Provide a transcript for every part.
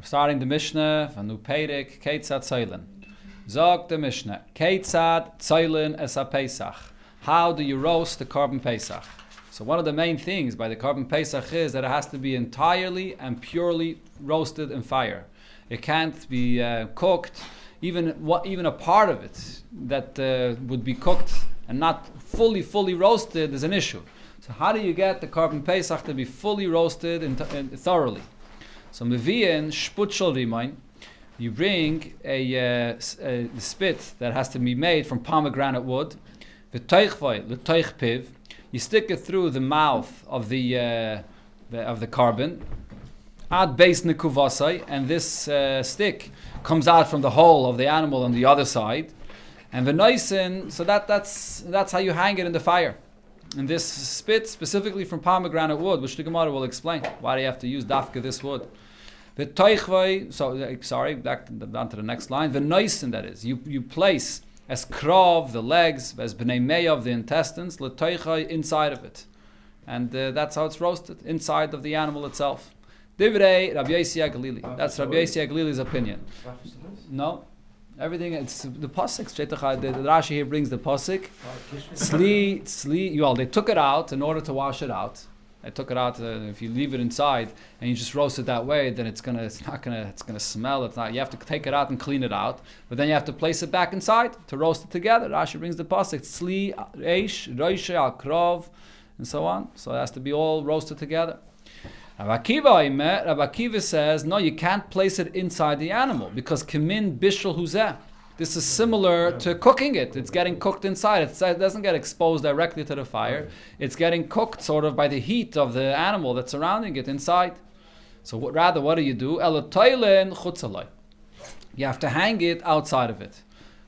We're starting the Mishnah from New Perek, Keitzad Tzoylin. Zog the Mishnah, Keitzad Tzoylin es ha-Pesach. How do you roast the Korban Pesach? So one of the main things by the Korban Pesach is that it has to be entirely and purely roasted in fire. It can't be cooked. Even a part of it that would be cooked and not fully roasted is an issue. So how do you get the Korban Pesach to be fully roasted and thoroughly? So mevi'in shput shel rimayin. You bring a spit that has to be made from pomegranate wood. V'toichvoi l'toich piv. You stick it through the mouth of the carbon. Ad beis nekuvasai, and this stick comes out from the hole of the animal on the other side. And v'noisen, so that's how you hang it in the fire. And this spit specifically from pomegranate wood, which the Gemara will explain. Why do you have to use dafka this wood? Back down to the next line. V'noisen, that is, you place as krov, the legs, as b'nei meya of the intestines, l'toichai, inside of it. And that's how it's roasted, inside of the animal itself. Divrei Rabbi Yossi HaGlili. That's Rabbi Yossi HaGlili's opinion. No. Everything, it's the pasuk. The Rashi here brings the pasuk. Well, they took it out in order to wash it out. They took it out. If you leave it inside and you just roast it that way, then it's gonna smell. It's not. You have to take it out and clean it out. But then you have to place it back inside to roast it together. Rashi brings the pasuk. Tzli reish roishe al krov, and so on. So it has to be all roasted together. Rabbi Akiva says, no, you can't place it inside the animal because kimin bishul huzeh. This is similar to cooking it. It's getting cooked inside. It doesn't get exposed directly to the fire. It's getting cooked sort of by the heat of the animal that's surrounding it inside. So what do you do? You have to hang it outside of it.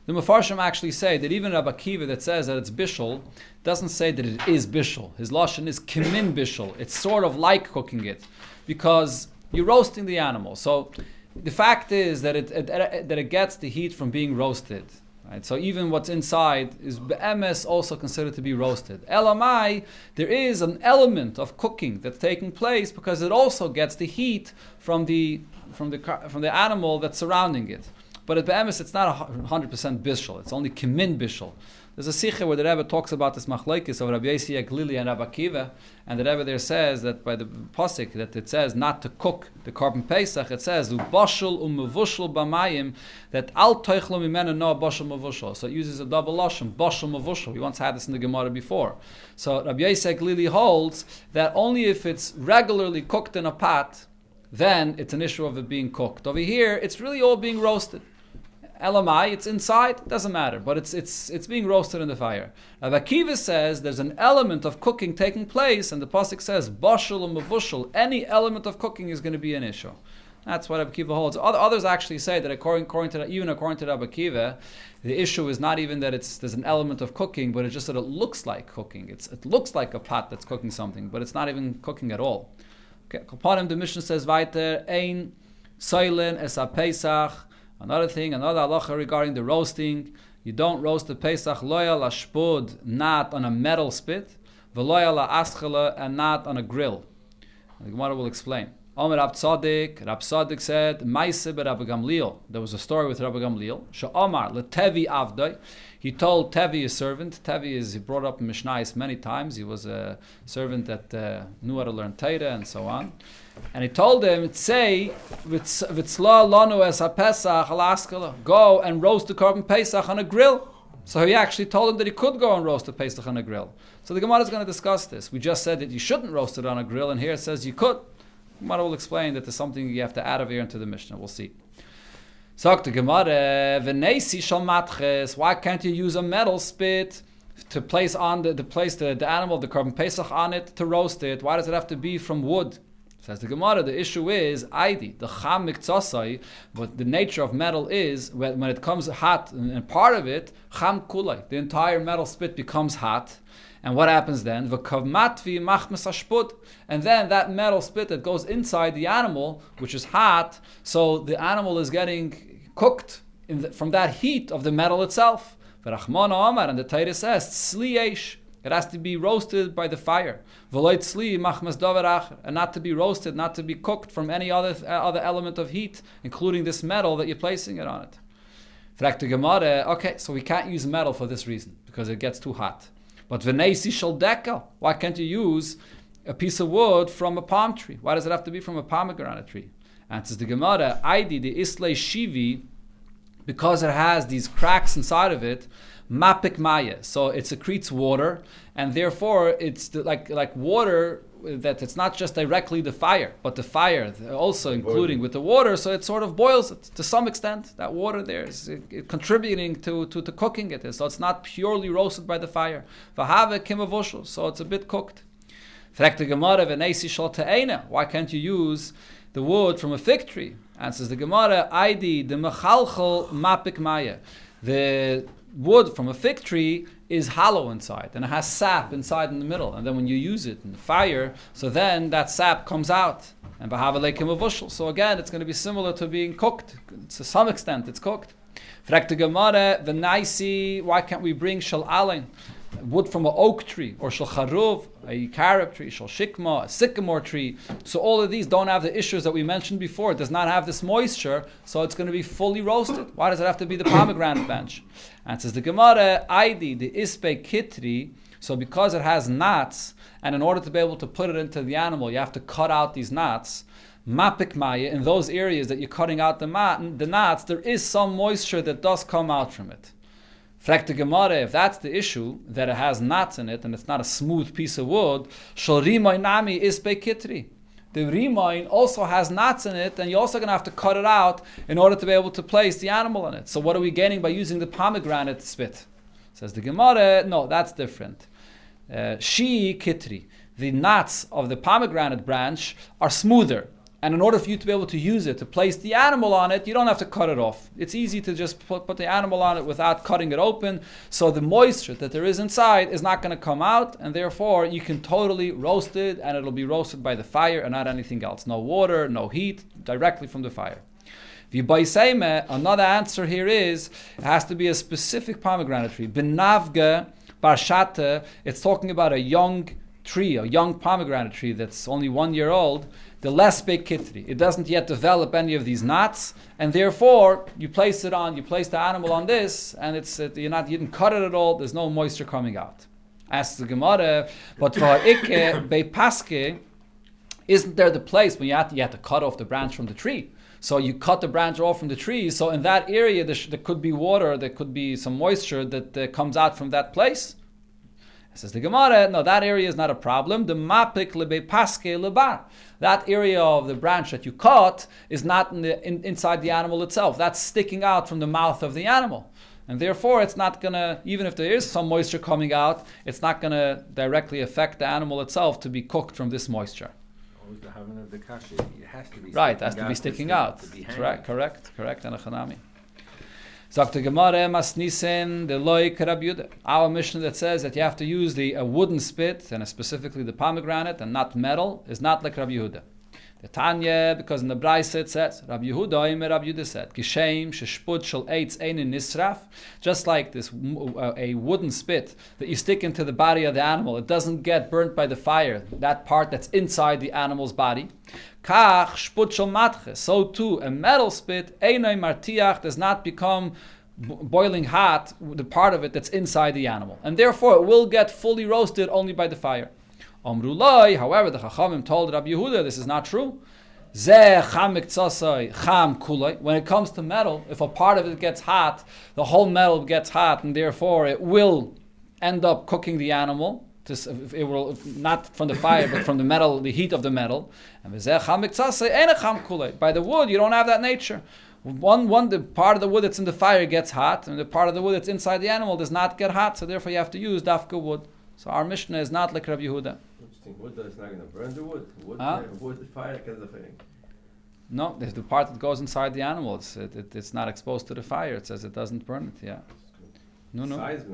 The Mefarshim actually say that even Rabbi Akiva that says that it's bishul doesn't say that it is bishul. His lashon is kimin bishul. It's sort of like cooking it because you're roasting the animal. So the fact is that it gets the heat from being roasted. Right? So even what's inside is be'emes also considered to be roasted. Elamai, there is an element of cooking that's taking place because it also gets the heat from the animal that's surrounding it. But at be'emes, it's not 100% bishul. It's only kimin bishul. There's a sikha where the Rebbe talks about this machlokes of Rabbi Yossi HaGlili and Rabbi Akiva, and the Rebbe there says that by the pasuk that it says not to cook the Korban Pesach, it says ubashul umevushul b'mayim, that al toichlo mimenu no bashul mevushul. So it uses a double lashon, bashul mevushul. We once had this in the Gemara before. So Rabbi Yossi HaGlili holds that only if it's regularly cooked in a pot, then it's an issue of it being cooked. Over here, it's really all being roasted. Elamai, it's inside, doesn't matter, but it's being roasted in the fire. Rabbi Akiva says there's an element of cooking taking place, and the pasuk says bashul and mavushul. Any element of cooking is going to be an issue. That's what Rabbi Akiva holds. Others actually say that according to Rabbi Akiva, the issue is not even that there's an element of cooking, but it's just that it looks like cooking. It looks like a pot that's cooking something, but it's not even cooking at all. Okay, Kapanim, the Mishnah says weiter, ein soilen es ha-Pesach. Another halacha regarding the roasting, you don't roast the Pesach loya lashpud, not on a metal spit, v'loya la'aschala, and not on a grill. The Gemara will explain. Omer Rab Tzaddik said, Maise be Rabbi Gamliel. There was a story with Rabbi Gamliel. She'omar leTevi avdoi. He told Tevi, his servant. Tevi he brought up in Mishnayos many times. He was a servant that knew how to learn Torah and so on. And he told him, say, V'tzla lanu es ha-Pesach al-askala. Go and roast the Korban Pesach on a grill. So he actually told him that he could go and roast the Pesach on a grill. So the Gemara is going to discuss this. We just said that you shouldn't roast it on a grill, and here it says you could. The Gemara will explain that there's something you have to add over here into the Mishnah. We'll see. So the Gemara, v'neisi shal matches. Why can't you use a metal spit to place the animal, the Korban Pesach on it to roast it? Why does it have to be from wood? Says the Gemara, the issue is Aidi, the cham miktsasai, but the nature of metal is when it comes hot, and part of it, cham kulai, the entire metal spit becomes hot. And what happens then? And then that metal spit that goes inside the animal, which is hot, so the animal is getting cooked from that heat of the metal itself. And the Torah says, It has to be roasted by the fire. And not to be roasted, not to be cooked from any other element of heat, including this metal that you're placing it on it. Okay, so we can't use metal for this reason, because it gets too hot. But why can't you use a piece of wood from a palm tree? Why does it have to be from a pomegranate tree? Answers the Gemara, the islay shivi, because it has these cracks inside of it, mapik maya, so it secretes water, and therefore it's like water, that it's not just directly the fire, but the fire also including with the water, so it sort of boils it to some extent. That water there is contributing to cooking it, so it's not purely roasted by the fire. So it's a bit cooked. Why can't you use the wood from a fig tree? Answers the Gemara, the mechalchel mapik maya. The wood from a fig tree is hollow inside, and it has sap inside in the middle. And then when you use it in the fire, so then that sap comes out. And so again, it's going to be similar to being cooked. To some extent, it's cooked. Why can't we bring shal alen, wood from an oak tree, or shal charuv, a carob tree, shal shikma, a sycamore tree? So all of these don't have the issues that we mentioned before. It does not have this moisture, so it's going to be fully roasted. Why does it have to be the pomegranate branch? And says the Gemara, the ispe kitri, so because it has knots, and in order to be able to put it into the animal, you have to cut out these knots. Mapik maya, in those areas that you're cutting out the knots, there is some moisture that does come out from it. Frag the Gemara, if that's the issue, that it has knots in it and it's not a smooth piece of wood, shal rimoy nami ispe kitri. The rimoin also has knots in it, and you're also going to have to cut it out in order to be able to place the animal in it. So what are we gaining by using the pomegranate spit? Says the Gemara, no, that's different. Shi kitri, the knots of the pomegranate branch are smoother. And in order for you to be able to use it, to place the animal on it, you don't have to cut it off. It's easy to just put the animal on it without cutting it open. So the moisture that there is inside is not going to come out, and therefore you can totally roast it, and it'll be roasted by the fire and not anything else. No water, no heat, directly from the fire. Another answer here is, it has to be a specific pomegranate tree. Benavga barshata, it's talking about a young tree, a young pomegranate tree that's only 1 year old. The less big kitri, it doesn't yet develop any of these knots, and therefore you place the animal on this, and you didn't cut it at all. There's no moisture coming out. Asks the Gemara, but for ikke bepaske, isn't there the place when you have to cut off the branch from the tree? So you cut the branch off from the tree. So in that area there could be water, there could be some moisture that comes out from that place. Says the Gemara, no, that area is not a problem. The mapik lebe paske lebar. That area of the branch that you cut is not inside the animal itself. That's sticking out from the mouth of the animal. And therefore, it's not going to, even if there is some moisture coming out, it's not going to directly affect the animal itself to be cooked from this moisture. Always the having of the kasha, it has to be right, it has to be sticking out. Correct. And a chanami. Dr. Gemara Masnisen the loy Rabbi. Our mission that says that you have to use a wooden spit, and specifically the pomegranate and not metal, is not like Rabbi Yehuda. The Tanya, because in the Braisa it says, Rabbi Yehuda said, Gishem sheshput shel eitz einin nisraf, just like this a wooden spit that you stick into the body of the animal, it doesn't get burnt by the fire, that part that's inside the animal's body. Kach shput shel matche, so too a metal spit, einay martiach, does not become boiling hot, the part of it that's inside the animal. And therefore it will get fully roasted only by the fire. Amrulai, however, the Chachamim told Rabbi Yehuda this is not true. Zeh cham miktsasai cham kulai. When it comes to metal, if a part of it gets hot, the whole metal gets hot, and therefore it will end up cooking the animal. It will not from the fire, but from the metal, the heat of the metal. And zeh cham miktsasai ene cham kulai. By the wood, you don't have that nature. The part of the wood that's in the fire gets hot, and the part of the wood that's inside the animal does not get hot. So therefore, you have to use dafka wood. So our Mishnah is not like Rabbi Yehuda. Interesting. Wood that's not going to burn the wood. Wood fire can the thing. No, the part that goes inside the animal, it's not exposed to the fire. It says it doesn't burn it. Yeah. No.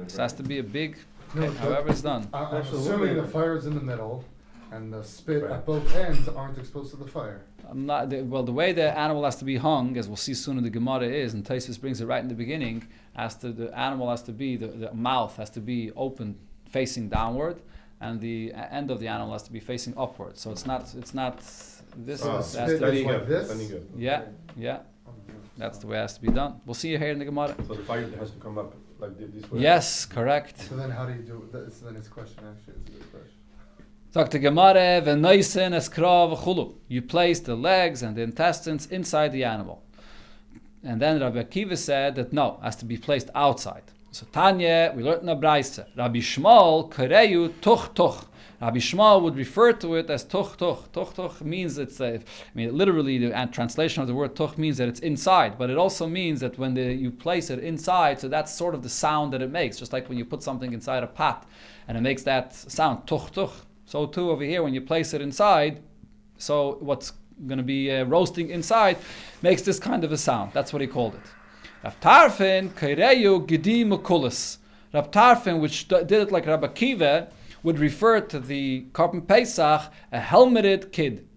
This has to be a big. However it's done. Assuming the fire is in the middle, and the spit at both ends aren't exposed to the fire. The way the animal has to be hung, as we'll see soon in the Gemara, is, and Taisus brings it right in the beginning, the animal has to be, the mouth has to be open facing downward, and the end of the animal has to be facing upward. So it's not this. It has to be like this? yeah. That's the way it has to be done. We'll see you here in the Gemara. So the fire has to come up like this way? Yes, correct. So then how do you do it? So then his question actually is a good question. Sagt the Gemara, "V'noisen eskrav v'chulu." You place the legs and the intestines inside the animal. And then Rabbi Akiva said that no, it has to be placed outside. So Tanya, we learned in a Braise. Rabbi Shmuel kareyu tuch tuch. Rabbi Shmuel would refer to it as tuch tuch. Tuch tuch means literally the translation of the word tuch means that it's inside, but it also means that when you place it inside, so that's sort of the sound that it makes, just like when you put something inside a pot and it makes that sound tuch tuch. So too over here, when you place it inside, so what's going to be roasting inside makes this kind of a sound. That's what he called it. Rav Tarfon kaireyu gedi mukulis. Rav Tarfon, which did it like Rabbi Akiva, would refer to the Korban Pesach a helmeted kid.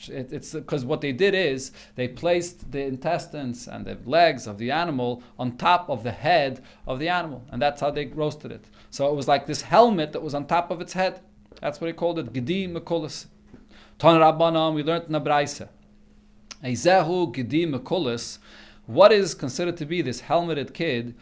It's because what they did is they placed the intestines and the legs of the animal on top of the head of the animal, and that's how they roasted it. So it was like this helmet that was on top of its head. That's what he called it, gedi mukulis. Ton Rabbanan, we learned in the Braise. Eizehu gedi mukulis. What is considered to be this helmeted kid?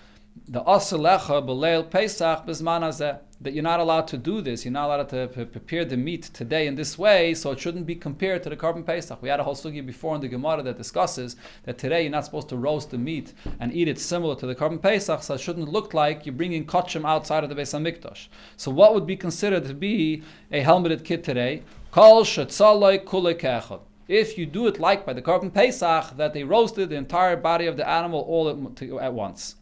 The asalecha b'leil Pesach b'zman hazeh. That you're not allowed to do this. You're not allowed to prepare the meat today in this way, so it shouldn't be compared to the Korban Pesach. We had a whole sugya before in the Gemara that discusses that today you're not supposed to roast the meat and eat it similar to the Korban Pesach, so it shouldn't look like you're bringing kachim outside of the Beis HaMikdash. So what would be considered to be a helmeted kid today? Kol shetzaloi kulei ke'echad. If you do it like by the Korban Pesach, that they roasted the entire body of the animal all at once.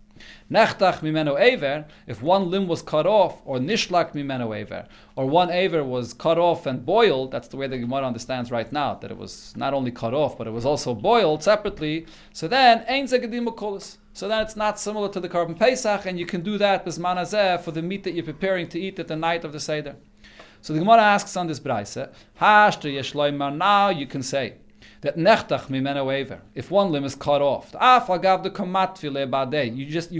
Nechtach mimeno aver, if one limb was cut off, or nishlak mimeno aver, or one aver was cut off and boiled, that's the way the Gemara understands right now, that it was not only cut off, but it was also boiled separately, so then, ein zegedim mukulis. So then it's not similar to the Korban Pesach, and you can do that b'zman hazeh for the meat that you're preparing to eat at the night of the Seder. So the Gemara asks on this Braise, now you can say, that nechtach mimeno aver, if one limb is cut off, you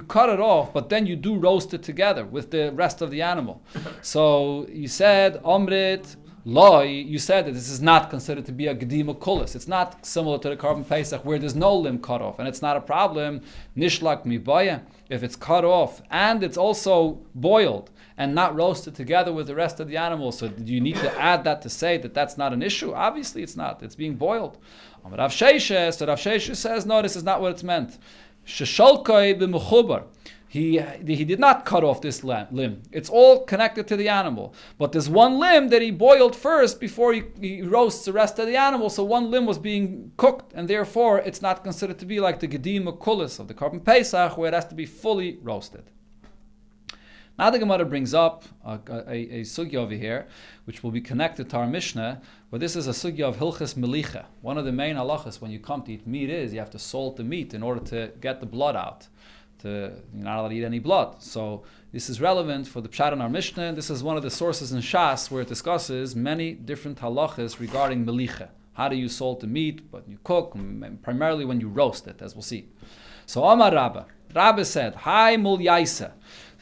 cut it off, but then you do roast it together with the rest of the animal. So you said omrit loy, you said that this is not considered to be a gedi mukulis. It's not similar to the Korban Pesach where there's no limb cut off, and it's not a problem. Nishlak mibaya, if it's cut off and it's also boiled and not roasted together with the rest of the animal. So do you need to add that to say that that's not an issue? Obviously it's not. It's being boiled. Rav Sheisha says, no, this is not what it's meant. Shesholkoi b'mechubar. He did not cut off this limb. It's all connected to the animal. But there's one limb that he boiled first before he roasts the rest of the animal. So one limb was being cooked, and therefore it's not considered to be like the gedi mukulis of the Korban Pesach, where it has to be fully roasted. Now the Gemara brings up a sugya over here, which will be connected to our Mishnah, but this is a sugya of Hilchas Melicha. One of the main halachas when you come to eat meat is you have to salt the meat in order to get the blood out. You're not allowed to eat any blood. So this is relevant for the pshat in our Mishnah. This is one of the sources in Shas where it discusses many different halachas regarding Melicha. How do you salt the meat, when you cook, primarily when you roast it, as we'll see. So Amar Rabbi said, Hi mul yaisa.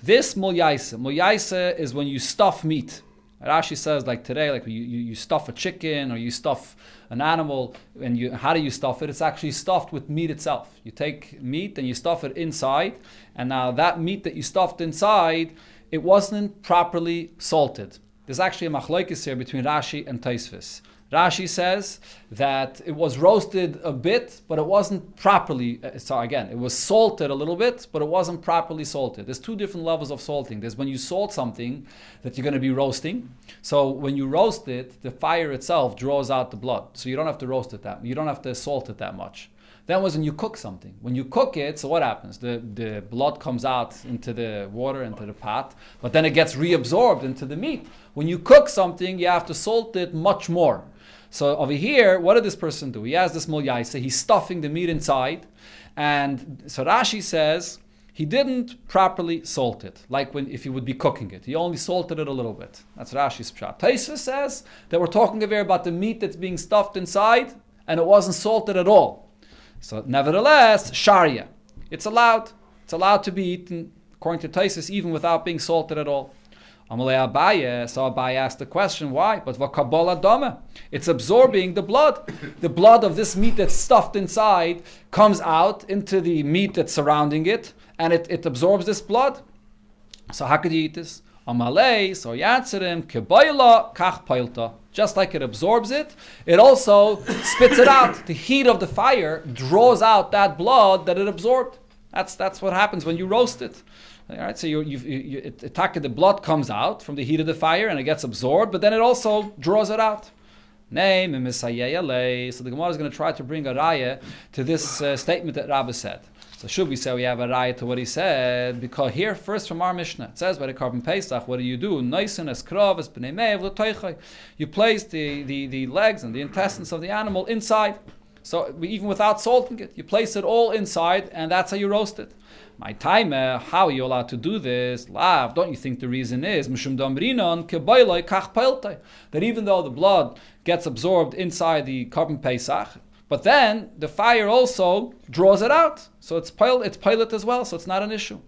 This mul yaisa is when you stuff meat. Rashi says, like today, like you stuff a chicken or you stuff an animal, and how do you stuff it? It's actually stuffed with meat itself. You take meat and you stuff it inside, and now that meat that you stuffed inside, it wasn't properly salted. There's actually a machlokes here between Rashi and Tosfos. Rashi says that it was roasted a bit, but it wasn't properly, it was salted a little bit, but it wasn't properly salted. There's two different levels of salting. There's when you salt something that you're going to be roasting. So when you roast it, the fire itself draws out the blood. So you don't have to roast it you don't have to salt it that much. Then was when you cook something. When you cook it, so what happens? The blood comes out into the water, into the pot, but then it gets reabsorbed into the meat. When you cook something, you have to salt it much more. So over here, what did this person do? He has this mul yaisa, he's stuffing the meat inside, and so Rashi says he didn't properly salt it, like if he would be cooking it. He only salted it a little bit. That's Rashi's pshat. Tosfos says that we're talking over here about the meat that's being stuffed inside, and it wasn't salted at all. So nevertheless, sharia, it's allowed to be eaten, according to Tosfos, even without being salted at all. Amalei Abaye, so Abaye asked the question, why? But v'kabala dama, it's absorbing the blood. The blood of this meat that's stuffed inside comes out into the meat that's surrounding it, and it absorbs this blood. So how could you eat this? Amalei, so you answer him, kebayla kach pailta. Just like it absorbs it, it also spits it out. The heat of the fire draws out that blood that it absorbed. That's what happens when you roast it. All right, so the blood comes out from the heat of the fire and it gets absorbed, but then it also draws it out. So the Gemara is going to try to bring a raya to this statement that Rabbi said. So should we say we have a raya to what he said? Because here, first from our Mishnah, it says by the Korban Pesach, what do? You place the legs and the intestines of the animal inside. So even without salting it, you place it all inside, and that's how you roast it. My time, how are you allowed to do this? Lav, don't you think the reason is that even though the blood gets absorbed inside the Korban Pesach, but then the fire also draws it out, so it's pilot as well, so it's not an issue.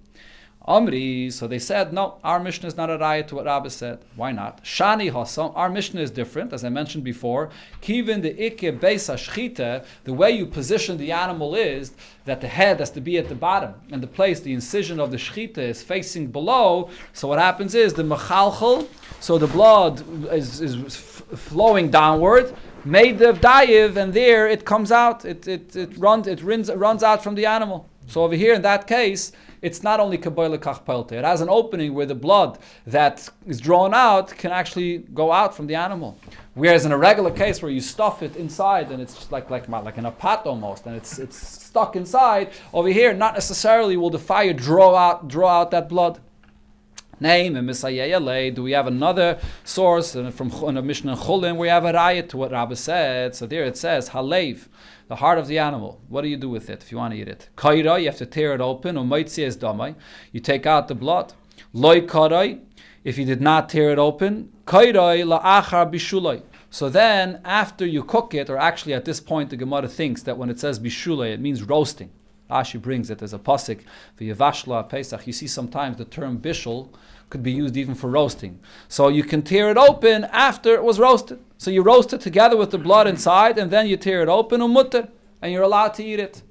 Amri, so they said, no, our Mishnah is not a raya to what Rabbi said. Why not? Shani Hasam, our Mishnah is different, as I mentioned before. Kivin the Ikke Beisa Shchita, the way you position the animal is that the head has to be at the bottom, and the place, the incision of the Shchita is facing below. So what happens is the Mechalchel, so the blood is flowing downward, made the dayiv, and there it comes out, it runs out from the animal. So over here in that case, it's not only kaboyle kach pelte. It has an opening where the blood that is drawn out can actually go out from the animal. Whereas in a regular case where you stuff it inside and it's like in a pot almost, and it's stuck inside, over here not necessarily will the fire draw out that blood. Name and Misayeh. Do we have another source from a Mishnah in Chulin where we have a raya to what Rabbi said? So there it says halev, the heart of the animal. What do you do with it if you want to eat it? Kaira, you have to tear it open. Umaitzi es damai, you take out the blood. Loi karai, if you did not tear it open. Kairai la'achar bishulai. So then, after you cook it, or actually at this point, the Gemara thinks that when it says bishulai, it means roasting. Rashi brings it as a pasuk v'yavashla Pesach. You see sometimes the term bishul could be used even for roasting. So you can tear it open after it was roasted. So you roast it together with the blood inside, and then you tear it open umutter, and you're allowed to eat it.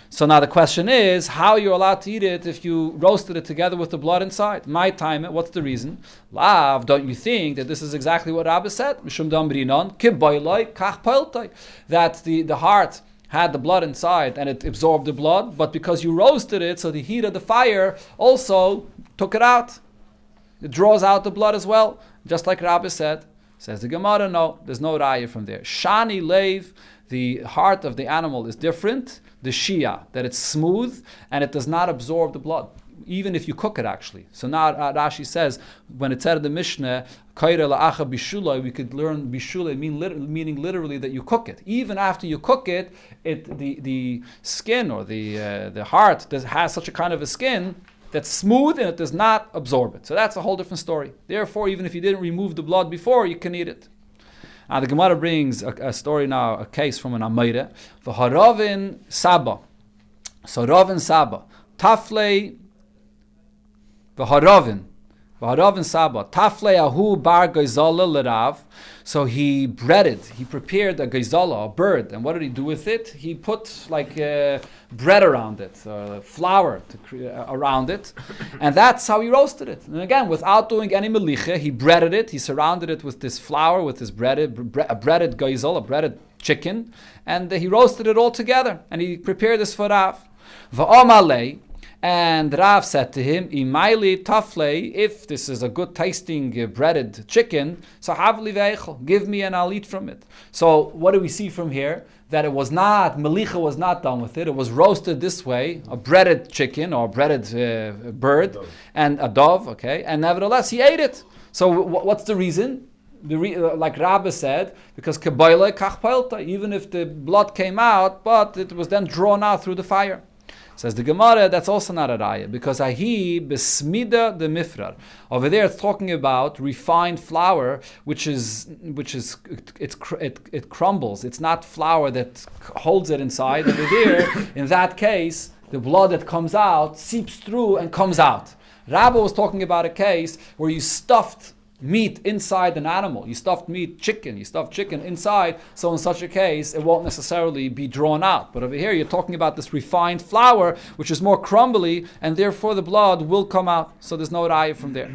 So now the question is, how you're allowed to eat it if you roasted it together with the blood inside? My time, what's the reason? Lav, don't you think that this is exactly what Rabbi said? Mishum damrinon kibaylai kach paltai, that the heart had the blood inside and it absorbed the blood, but because you roasted it, so the heat of the fire also took it out. It draws out the blood as well, just like Rabbi said. Says the Gemara, no, there's no raya from there. Shani leiv, the heart of the animal is different. The shia, that it's smooth and it does not absorb the blood, even if you cook it actually. So now Rashi says, when it said in the Mishnah, kaira la'acha bishulai, we could learn bishulai meaning literally that you cook it. Even after you cook it, the skin or the heart has such a kind of a skin that's smooth and it does not absorb it. So that's a whole different story. Therefore, even if you didn't remove the blood before, you can eat it. Now the Gemara brings a story now, a case from an Amayre. V'haravin Saba. So Ravin Saba. Taflei v'haravin Saba. Taflei ahu bar geizala l'rav. So he prepared a geizala, a bird. And what did he do with it? He put like bread around it, flour around it. And that's how he roasted it. And again, without doing any melicha, he breaded it. He surrounded it with this flour, with this breaded geizal, a breaded chicken. And he roasted it all together. And he prepared this for Rav. V'omalei. And Rav said to him, Imaili taflei, if this is a good tasting breaded chicken, so havli veichel, give me and I'll eat from it. So what do we see from here? That it was not, melicha was not done with it. It was roasted this way, a breaded chicken or a breaded bird, and a dove, okay? And nevertheless, he ate it. So what's the reason? Like Rabbi said, because kebayle kach palta, even if the blood came out, but it was then drawn out through the fire. Says the Gemara, that's also not a raya, because ahi besmida the mifrar. Over there, it's talking about refined flour, which it crumbles. It's not flour that holds it inside. Over there, in that case, the blood that comes out seeps through and comes out. Rabbi was talking about a case where you stuffed meat inside an animal. You stuffed chicken inside, so in such a case, it won't necessarily be drawn out. But over here, you're talking about this refined flour, which is more crumbly, and therefore the blood will come out. So there's no raya from there.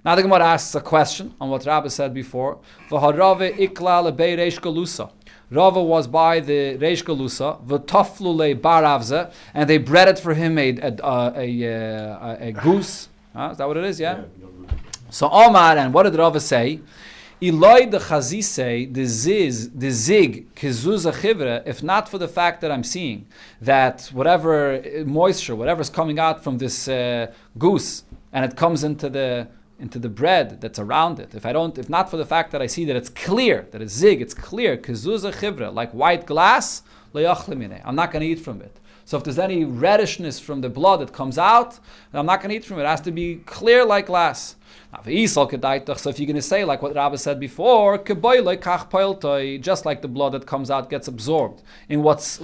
Now the Gemara asks a question on what Rabbi said before. V'harave ikla lebei reish galusa. Rava was by the Reish Galusa, v'taflu le baravze, and they breaded for him a goose. Is that what it is? Yeah. So Omar, and what did Rava say? Eloi the chazise, the zig, kizuza chivre, if not for the fact that I'm seeing that whatever moisture, whatever's coming out from this goose, and it comes into the bread that's around it. If not for the fact that I see that it's clear, that it's zig, it's clear, kizuza chivre, like white glass, I'm not going to eat from it. So if there's any reddishness from the blood that comes out, I'm not going to eat from it. It has to be clear like glass. Now, so if you're going to say, like what Rabbi said before, just like the blood that comes out gets absorbed in what's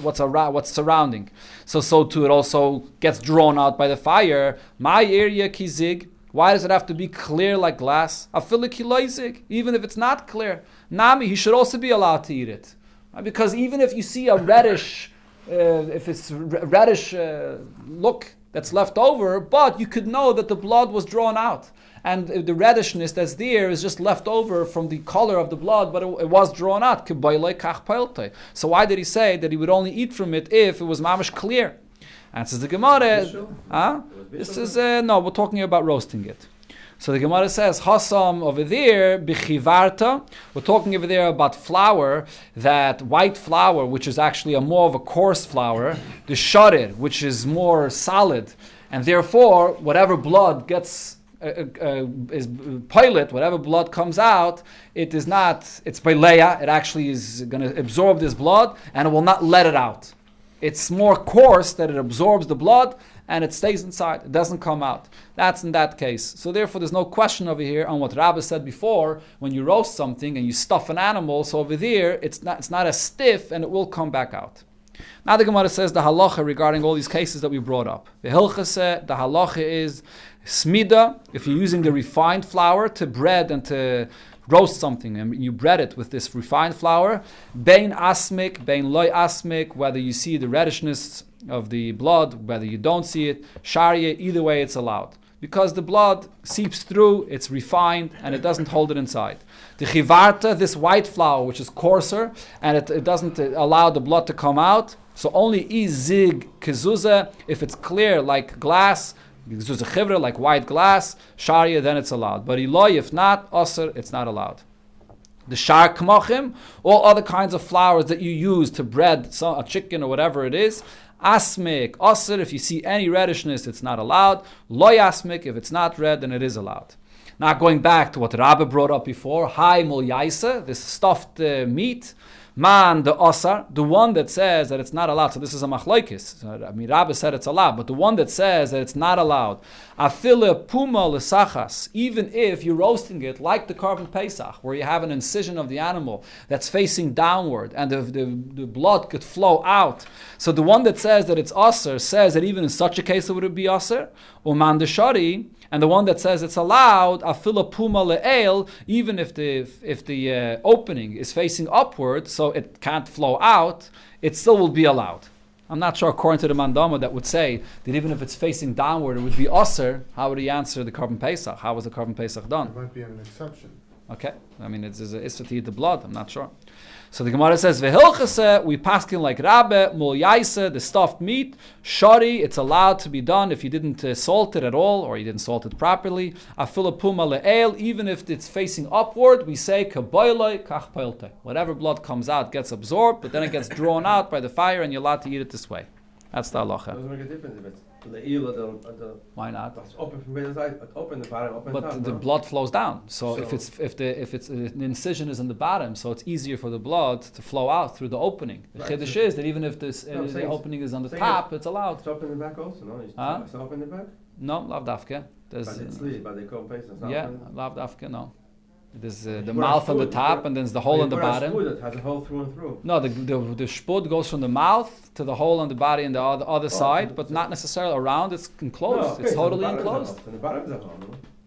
surrounding. So too it also gets drawn out by the fire. My area kizig. Why does it have to be clear like glass? Even if it's not clear, Nami, he should also be allowed to eat it. Because even if you see a reddish, if it's reddish look that's left over, but you could know that the blood was drawn out. And the reddishness that's there is just left over from the color of the blood, but it was drawn out. So why did he say that he would only eat from it if it was mamish clear? And says the Gemara, this is, no, we're talking about roasting it. So the Gemara says, Hasam over there, bichivarta, we're talking over there about flour, that white flour, which is actually more of a coarse flour, the sharir, which is more solid, and therefore, whatever blood gets is pilot, whatever blood comes out, it's by leia, it actually is going to absorb this blood, and it will not let it out. It's more coarse that it absorbs the blood and it stays inside. It doesn't come out. That's in that case. So therefore there's no question over here on what Rabbi said before, when you roast something and you stuff an animal, so over there it's not as stiff and it will come back out. Now the Gemara says the halacha regarding all these cases that we brought up. The halacha is smida, if you're using the refined flour to bread and to roast something, and you bread it with this refined flour, bein asmik, bein loy asmik, whether you see the reddishness of the blood, whether you don't see it, sharia, either way it's allowed. Because the blood seeps through, it's refined, and it doesn't hold it inside. The chivarta, this white flour, which is coarser, and it doesn't allow the blood to come out, so only izig kezuza, if it's clear like glass, like white glass, sharia, then it's allowed. But iloy, if not, aser, it's not allowed. The shar kmachim, all other kinds of flours that you use to bread a chicken or whatever it is, asmik, aser, if you see any reddishness, it's not allowed. Loy asmik, if it's not red, then it is allowed. Now going back to what Rabbi brought up before, hai mul yaisa, this stuffed meat, man, the osar, the one that says that it's not allowed. So this is a machlokes. Rabbi said it's allowed, but the one that says that it's not allowed, afile puma lesachas, even if you're roasting it like the carbon pesach, where you have an incision of the animal that's facing downward and the blood could flow out. So the one that says that it's osar says that even in such a case it would be osar. Uman the shari. And the one that says it's allowed, afila puma le'el, even if the opening is facing upward, so it can't flow out, it still will be allowed. I'm not sure, according to the Mandama, that would say that even if it's facing downward, it would be osir. How would he answer the Korban Pesach? How was the Korban Pesach done? It might be an exception. Okay, I mean it's to eat the blood. I'm not sure. So the Gemara says vehilchase, we paskin like Rabbe mul yaisa, the stuffed meat shari. It's allowed to be done if you didn't salt it at all or you didn't salt it properly. Afila puma le'el, even if it's facing upward, we say kaboiloi kach poilte. Whatever blood comes out gets absorbed, but then it gets drawn out by the fire, and you're allowed to eat it this way. That's the halacha. Doesn't make a difference if it's le'il or the. Why not? It's open from the side, open the bottom, open but top. But the blood flows down. So if the incision is in the bottom, so it's easier for the blood to flow out through the opening. The chiddush is that even if the opening is on the top, it's allowed. It's open in the back also, no? It's open in the back? No, lav dafke. But it's lead, but they call Pesach. Yeah, lav dafke, no. There's the mouth on the top, and then there's the hole on the bottom. It has a hole through and through. No, the shpud goes from the mouth to the hole on the body and the other side, but not necessarily around. It's enclosed. No, okay, It's so totally the enclosed. And the bottom is a hole.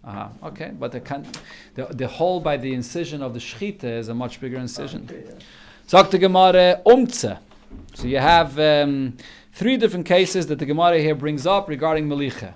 No? Okay, but the hole by the incision of the shchita is a much bigger incision. Sagt the Gemara umtze. So you have 3 different cases that the Gemara here brings up regarding melicha.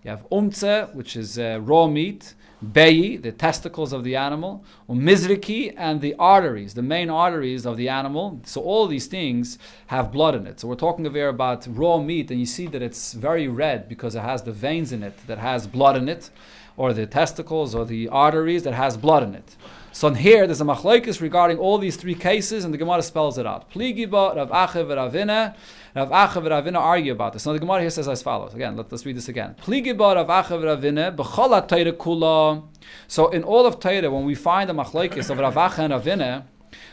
You have umtze, which is raw meat. Beyi, the testicles of the animal, mizriki, and the arteries, the main arteries of the animal. So all these things have blood in it. So we're talking here about raw meat, and you see that it's very red because it has the veins in it that has blood in it, or the testicles or the arteries that has blood in it. So here there's a machlokes regarding all these 3 cases, and the Gemara spells it out. Pligiba, Rav Acha v'Ravina. Rav Acha v'Ravina argue about this. Now the Gemara here says as follows. Again, let's read this again. Pligiba, Rav Acha v'Ravina, b'chol Torah kula. So in all of Torah, when we find the machlokes of Rav Acha and Ravina,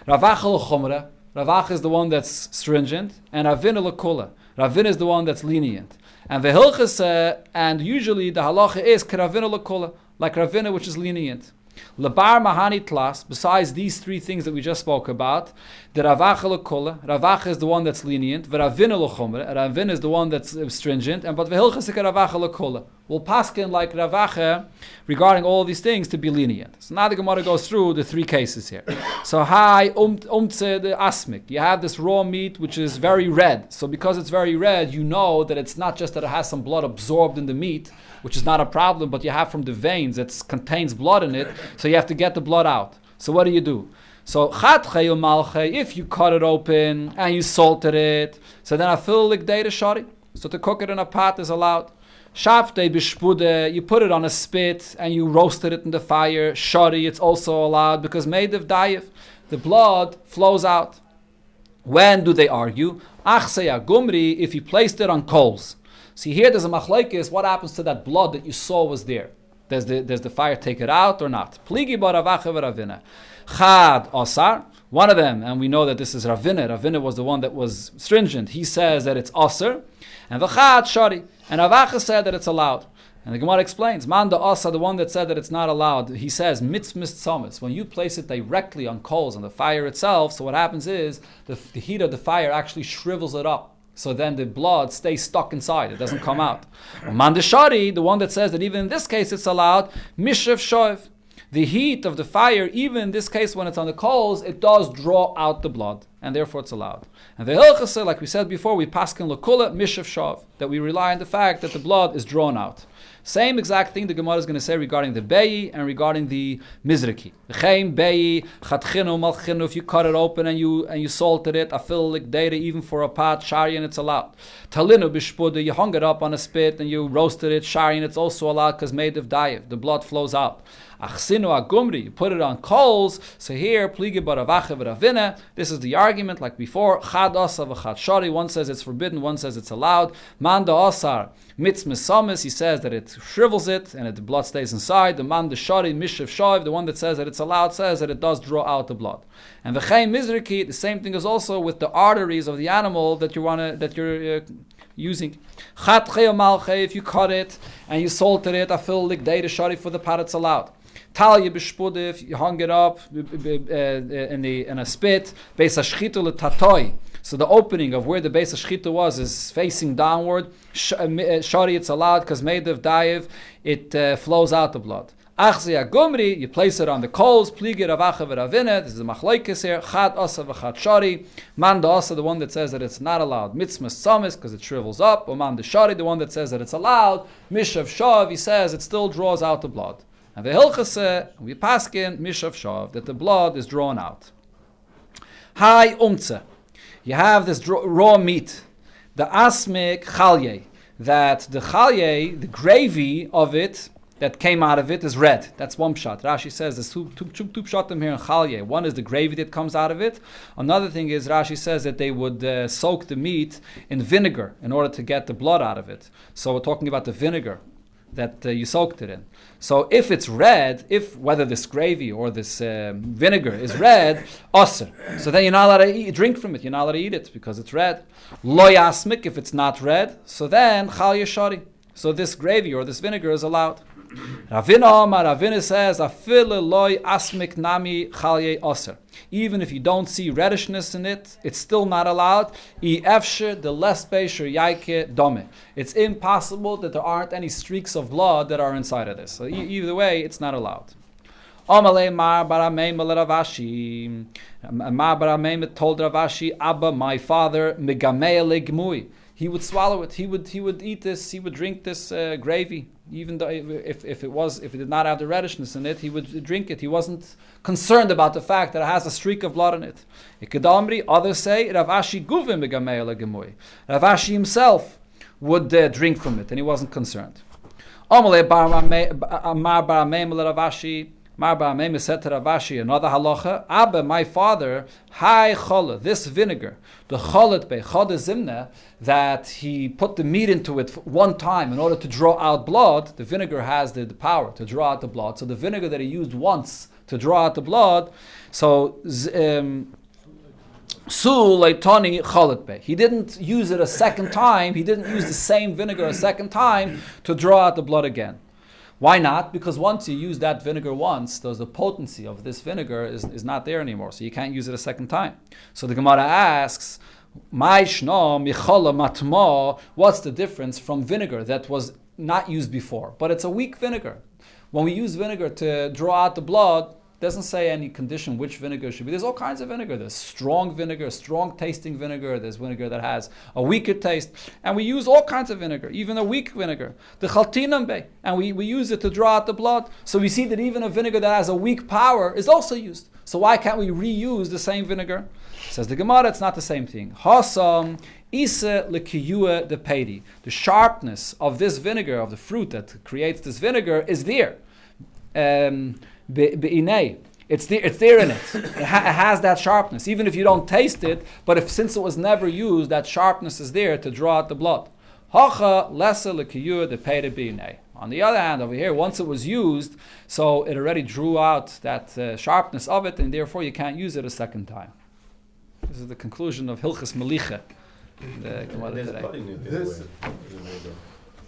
Rav Acha l'chumra, Rav Acha is the one that's stringent, and Ravina l'kula. Ravina is the one that's lenient. And v'hilchas, and usually the halacha is k'Ravina l'kula, like Ravina, which is lenient. Labar mahani tlas, besides these 3 things that we just spoke about, the Rav Acha l'kola, Rav Acha is the one that's lenient, v'Ravina l'chomra, Ravina is the one that's stringent, and but v'hilchasik Rav Acha l'kola. We'll paskin like Rav Acha regarding all these things to be lenient. So now the Gemara goes through the 3 cases here. So hi umtze the asmik. You have this raw meat which is very red. So because it's very red, you know that it's not just that it has some blood absorbed in the meat, which is not a problem, but you have from the veins that contains blood in it, so you have to get the blood out. So what do? So chatchei umalchei, if you cut it open and you salted it, so then afil likdei shari. So to cook it in a pot is allowed. Shaftei b'shpude, you put it on a spit and you roasted it in the fire. Shari, it's also allowed because made of dayif, the blood flows out. When do they argue? Achsei agumri, if you placed it on coals. See here, there's a machlokes. What happens to that blood that you saw was there? Does the fire take it out or not? Pligi bar Rav Acha v'Ravina. Chad asar, one of them, and we know that this is Ravina. Ravina was the one that was stringent. He says that it's asar, and v'chad shari, and Rav Acha said that it's allowed. And the Gemara explains, man the asa, the one that said that it's not allowed, he says mitzmis tzamis. When you place it directly on coals, on the fire itself, so what happens is the heat of the fire actually shrivels it up. So then the blood stays stuck inside. It doesn't come out. Mandeshari, the one that says that even in this case it's allowed, mishav shoiv. The heat of the fire, even in this case when it's on the coals, it does draw out the blood. And therefore it's allowed. And the hilchasa, like we said before, we paskin l'kula mishav shoiv. That we rely on the fact that the blood is drawn out. Same exact thing the Gemara is going to say regarding the beyi and regarding the mizriki. V'chein beyi chatchinu malchinu. If you cut it open and you salted it, afil likdeira, even for a pot, sharian, it's allowed. Talinu b'shpuda, you hung it up on a spit and you roasted it, sharian, it's also allowed because made of dayev, the blood flows out. Achsinu agumri, you put it on coals. So here, pligi bar Rav Acha v'Ravina, this is the argument like before. Chad asa v'chad shari, one says it's forbidden, one says it's allowed. Man da asar mitzmis samis, he says that it shrivels it and the blood stays inside. The man da shari mishav shav, the one that says that it's allowed, says that it does draw out the blood. And v'chein mizriki, the same thing is also with the arteries of the animal that you're using. Chat malche, if you cut it and you salted it, afil likdei shari, for the pot it's allowed. Talya b'shpud, if you hung it up in a spit, beis hashchita l'tatoi. So the opening of where the beis hashchita was is facing downward. Shari, it's allowed because made of dayev, it flows out the blood. Achzi agumri, you place it on the coals. Pligi Rav Acha v'Ravina. This is the machlokes here. Chad asa v'chad shari. Man da asa, the one that says that it's not allowed. Mitzmas samis, because it shrivels up. Or man da shari, the one that says that it's allowed. Mishav shav, he says it still draws out the blood. And the hilchase, we paskin mishav shav, that the blood is drawn out. Hai umtze, you have this raw meat, the asmik chalye, that the chalye, the gravy of it that came out of it is red. That's one pshat. Rashi says there's two pshatim here in chalye. One is the gravy that comes out of it. Another thing is Rashi says that they would soak the meat in vinegar in order to get the blood out of it. So we're talking about the vinegar that you soaked it in. So if it's red, whether this gravy or this vinegar is red, osir. So then you're not allowed to drink from it. You're not allowed to eat it because it's red. Lo yasmik, if it's not red, so then chal yashari. So this gravy or this vinegar is allowed. Ravina says, even if you don't see redishness in it, it's still not allowed. It's impossible that there aren't any streaks of blood that are inside of this. So either way, it's not allowed. Mar Barameim told Ravashi, Abba, my father, he would swallow it. He would eat this. He would drink this gravy, even though if it did not have the redishness in it, he would drink it. He wasn't concerned about the fact that it has a streak of blood in it. Others say Ravashi guvim megamei legemui. Ravashi himself would drink from it, and he wasn't concerned. Marba Meme said to Ravashi, another halacha, Abba, my father, hai chola, this vinegar, the cholet be chode zimne, that he put the meat into it one time in order to draw out blood. The vinegar has the power to draw out the blood. So the vinegar that he used once to draw out the blood, so su leitoni cholet be. He didn't use it a second time. He didn't use the same vinegar a second time to draw out the blood again. Why not? Because once you use that vinegar once, the potency of this vinegar is not there anymore, so you can't use it a second time. So the Gemara asks, what's the difference from vinegar that was not used before? But it's a weak vinegar. When we use vinegar to draw out the blood, it doesn't say any condition which vinegar should be. There's all kinds of vinegar. There's strong vinegar, strong tasting vinegar. There's vinegar that has a weaker taste. And we use all kinds of vinegar, even a weak vinegar. The chaltinam be, and we use it to draw out the blood. So we see that even a vinegar that has a weak power is also used. So why can't we reuse the same vinegar? Says the Gemara, it's not the same thing. Hasam isa lekiyua de pedi. The sharpness of this vinegar, of the fruit that creates this vinegar, is there. It's there in it. It has that sharpness, even if you don't taste it. But since it was never used, that sharpness is there to draw out the blood. Hacha lesa lekiyua de pedi b'inei. On the other hand, over here, once it was used, so it already drew out that sharpness of it, and therefore you can't use it a second time. This is the conclusion of Hilchas Melicha. There's